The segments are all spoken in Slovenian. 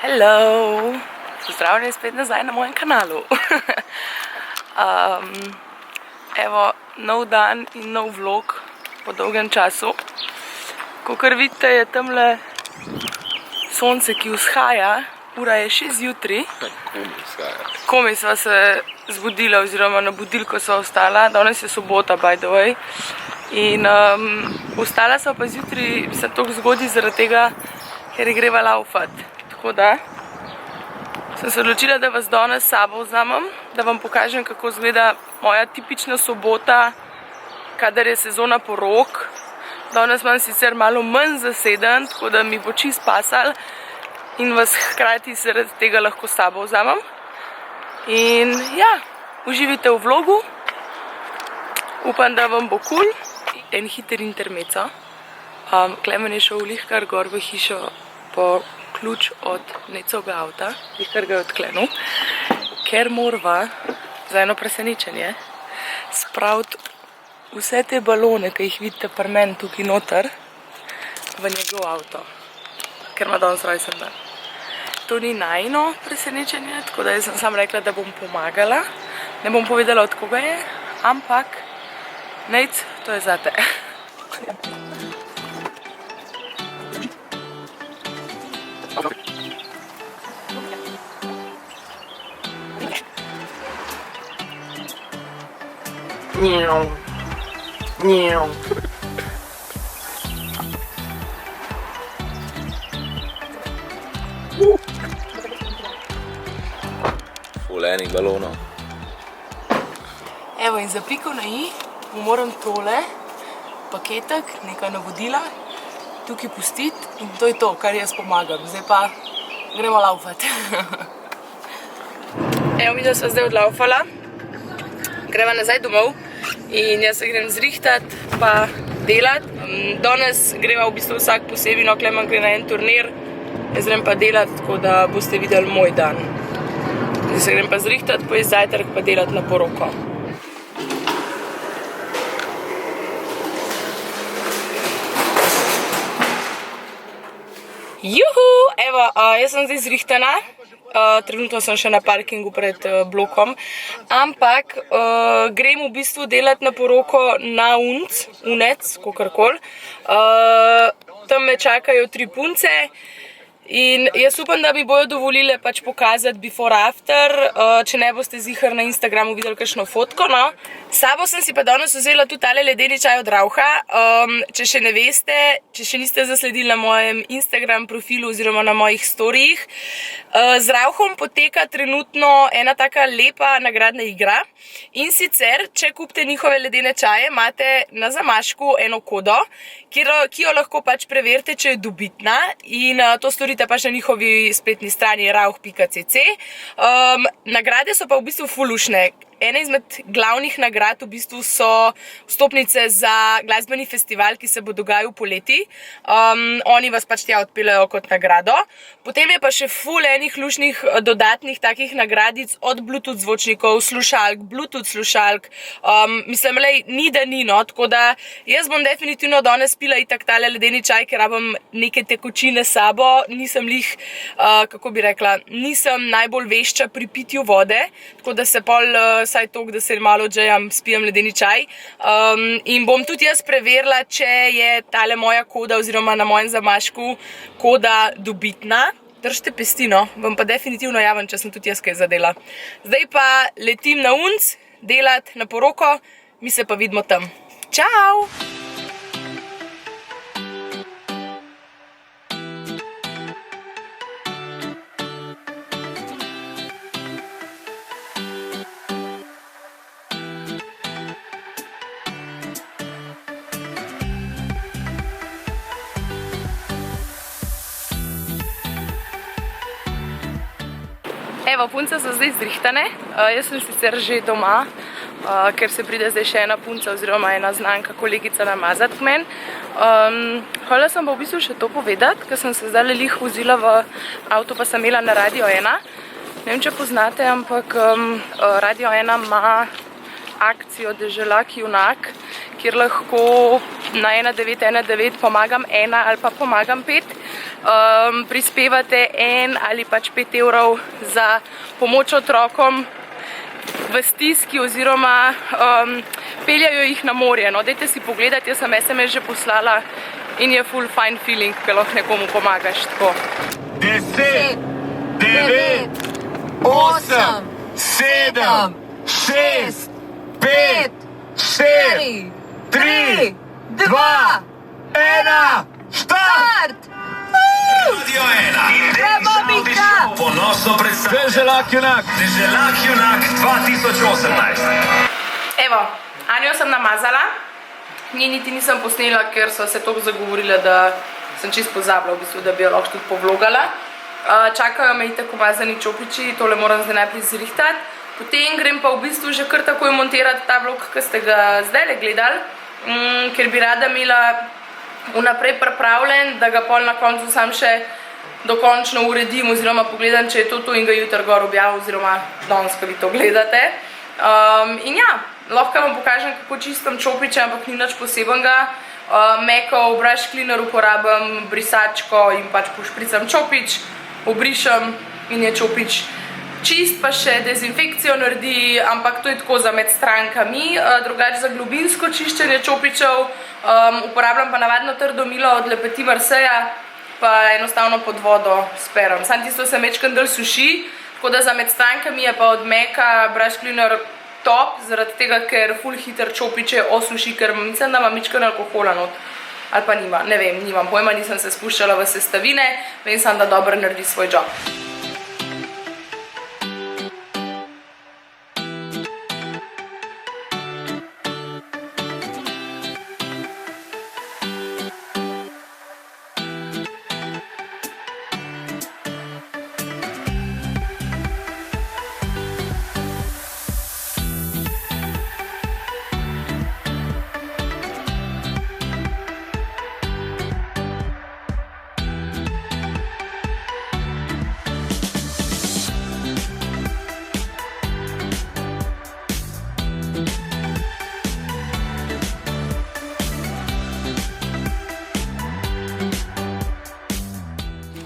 Hello! Pozdravljeni spet nazaj na mojem kanalu. Evo, nov dan in nov vlog po dolgem času. Kakor vidite, je tamle sonce, ki vzhaja. Ura je 6 zjutraj. Komaj sva se zbudila oziroma na budilko sva ostala. Danes je sobota, by the way. In ostala sva pa zjutraj se toliko zgodi zaradi tega, ker greva laufat. Tako da sem se odločila, da vas danes s sabo vzamem, da vam pokažem, kako izgleda moja tipična sobota, kadar je sezona porok. Danes imam sicer malo manj zaseden, tako da mi bo čist pasal in vas hkrati zaradi tega lahko s sabo vzamem. In ja, uživite v vlogu. Upam, da vam bo kul. En hiter intermeco. Klemen je šel lihkar gor v hišo po ključ od necovega avta, lihkar ga je odklenil, ker morava za eno presenečenje spraviti vse te balone, ki jih vidite pri meni tukaj noter, v njegov avto, ker ima danes rojsten dan. To ni najino presenečenje, tako da jaz sem sam rekla, da bom pomagala. Ne bom povedala, od koga je, ampak Nejc, to je zate. Njau, njau. Ful enih balonov. Evo, in za piko na i moram tole paketek, nekaj navodila, tukaj pustiti in to je to, kar jaz pomagam. Zdaj pa gremo laufat. Evo, mi da sva zdaj odlaufala. Greva nazaj domov in jaz se grem zrihtat pa delat. Danes greva v bistvu vsak posebej, no, Klemen gre na en turnir, jaz grem pa delat, tako da boste videli moj dan. Zdaj se grem pa zrihtat, pojesti zajtrk pa delat na poroko. Juhu! Evo, jaz sem zdaj zrihtana. Trenutno sem še na parkingu pred blokom, ampak grem v bistvu delati na poroko na unec, kakorkoli. Tam me čakajo 3 punce in jaz upam, da mi bojo dovolile pač pokazati before after, če ne boste zihar na Instagramu videli kakšno fotko, no. S sabo sem si pa danes vzela tudi tale ledeni čaj od Raucha. Če še ne veste, če še niste zasledili na mojem Instagram profilu oziroma na mojih storijih, z Rauchom poteka trenutno ena taka lepa nagradna igra. In sicer, če kupite njihove ledene čaje, imate na zamašku eno kodo, ki jo lahko pač preverite, če je dobitna, in to storite pač na njihovi spletni strani rauch.cc. Nagrade so pa v bistvu fulušne. Ena izmed glavnih nagrad v bistvu so vstopnice za glasbeni festival, ki se bo dogajal poleti. Oni vas pač tja odpeljejo kot nagrado. Potem je pa še ful enih lušnih dodatnih takih nagradic od Bluetooth zvočnikov, slušalk, Bluetooth slušalk. Mislim, lej, ni da ni, no, tako da jaz bom definitivno danes pila itak tale ledeni čaj, ker rabim neke tekočine s sabo. Nisem lih, kako bi rekla, nisem najbolj vešča pri pitju vode, tako da se pol vsaj toliko, da se malo odžejam, spijem ledeni čaj. In bom tudi jaz preverila, če je tale moja koda oziroma na mojem zamašku koda dobitna. Držite pesti, no, vam pa definitivno javim, če sem tudi jaz kaj zadela. Zdaj pa letim na unc, delat na poroko, mi se pa vidimo tam. Čau! Evo, punce so zdaj zrihtane. Jaz sem sicer že doma, ker se pride zdaj še ena punca oziroma ena znanka kolegica namazati k meni. Hvala sem pa v bistvu še to povedati, ker sem se zdaj lih vozila v avto, pa sem imela na Radio 1. Ne vem, če poznate, ampak Radio 1 ima akcijo Deželak junak, kjer lahko na 1919 pomagam 1 ali pa pomagam 5. Prispevate 1 ali pač 5 evrov za pomoč otrokom v stiski oziroma peljajo jih na morje. No, dajte si pogledati, jaz sem SMS že poslala in je full fine feeling, ko lahko nekomu pomagaš tako. 10, 9, 8, 7, 6, 5, 4, 3, 2, 1, start! Radio 1 in Deželak ponosno predstavlja Deželak junak! Deželak junak 2018. Evo, Anjo sem namazala, nje niti nisem posnela, ker so se toliko zagovorile, da sem čisto pozabila, v bistvu, da bi jo lahko tudi povlogala. Čakajo me itak umazani čopiči, tole moram zdaj najprej zrihtati. Potem grem pa v bistvu že kar takoj montirati ta vlog, ki ste ga zdajle gledali, ker bi rada imela vnaprej pripravljen, da ga pol na koncu sam še dokončno uredim oziroma pogledam, če je to in ga jutri gor objavim oziroma danes, ko vi to gledate. In ja, lahko vam pokažem, kako čistam čopiče, ampak ni nič posebenega. Mekov brush cleaner uporabim, brisačko in pač pošpricam čopič, obrišem in je čopič čist, pa še dezinfekcijo naredi, ampak to je tako za med strankami. Drugače za globinsko čiščenje čopičev uporabljam pa navadno trdo milo od Lepeti Marseja, pa enostavno pod vodo sperem. Sam tisto se mečkam del suši, tako da za med strankami je pa od Meka brush cleaner top, zaradi tega, ker ful hiter čopiče osuši, ker mislim, da ima mečkan alkohola not. Ali pa nima, ne vem, nimam pojma, nisem se spuščala v sestavine, vem sam, da dobro naredi svoj job.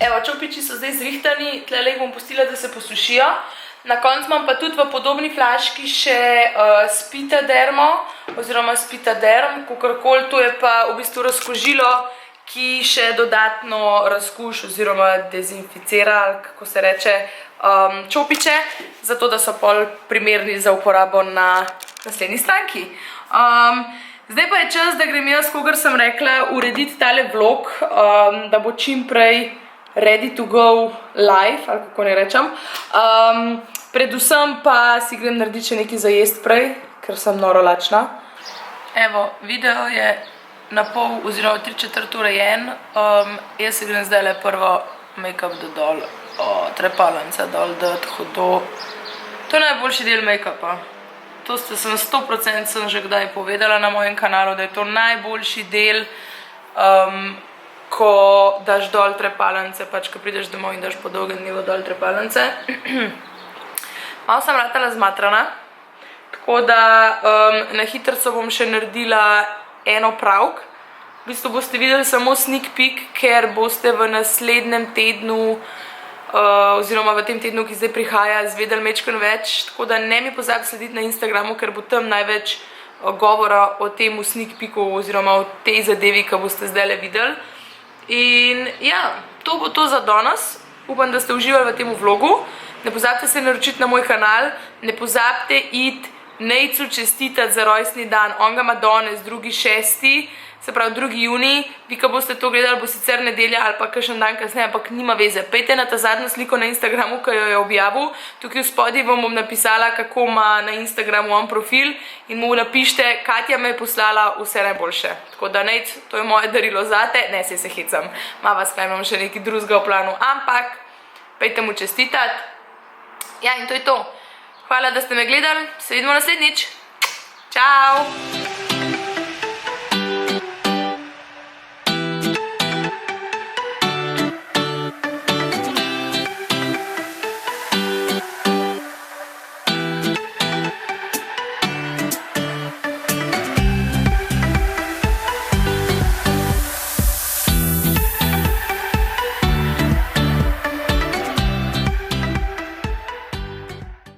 Evo, čopiči so zdaj zrihtani, tlele jih bom pustila, da se posušijo. Na koncu imam pa tudi v podobni flaški še Spitadermo oziroma Spitaderm, kakorkoli, to je pa v bistvu razkožilo, ki še dodatno razkuši oziroma dezinficira, kako se reče, čopiče, zato da so pol primerni za uporabo na naslednji stranki. Zdaj pa je čas, da grem jaz, kakor sem rekla, urediti tale vlog, da bo čim prej ready to go live, ali kako ne rečem. Predvsem pa si grem narediti še nekaj za jest prej, ker sem noro lačna. Evo, video je na pol oziroma 3/4 urejen. Jaz si grem zdaj le prvo make-up dol, trepalnice dol, dati hudo. To je najboljši del make-upa. To sem 100% sem že kdaj povedala na mojem kanalu, da je to najboljši del, ko daš dol trepalnice, pač ko prideš domov in daš po dolgem dnevu dol trepalnice. Malo sem ratala zmatrana, tako da na hitrco bom še naredila eno pravk. V bistvu boste videli samo sneak peek, ker boste v naslednjem tednu oziroma v tem tednu, ki zdaj prihaja, izvedeli mečken več, tako da ne mi pozabi slediti na Instagramu, ker bo tam največ govora o tem sneak peeku oziroma o tej zadevi, ki boste zdajle videli. In ja, to bo to za danes. Upam, da ste uživali v tem vlogu. Ne pozabite se naročiti na moj kanal, ne pozabite iti Nejcu čestitati za rojstni dan. On ga ima danes, 2.6., se pravi 2. junij. Vi, ko boste to gledali, bo sicer nedelja ali pa kakšen dan kasneje, ampak nima veze. Pejte na ta zadnjo sliko na Instagramu, ki jo je objavil. Tukaj v spodaj vam bom napisala, kako ima na Instagramu on profil in mu napište, Katja me je poslala vse najboljše. Tako da Nejc, to je moje darilo zate. Ne, se hecam. Ma vas pa imam še nekaj drugega v planu, ampak pejte mu čestitati. Ja, in to je to. Hvala, da ste me gledali. Se vidimo naslednjič. Čau!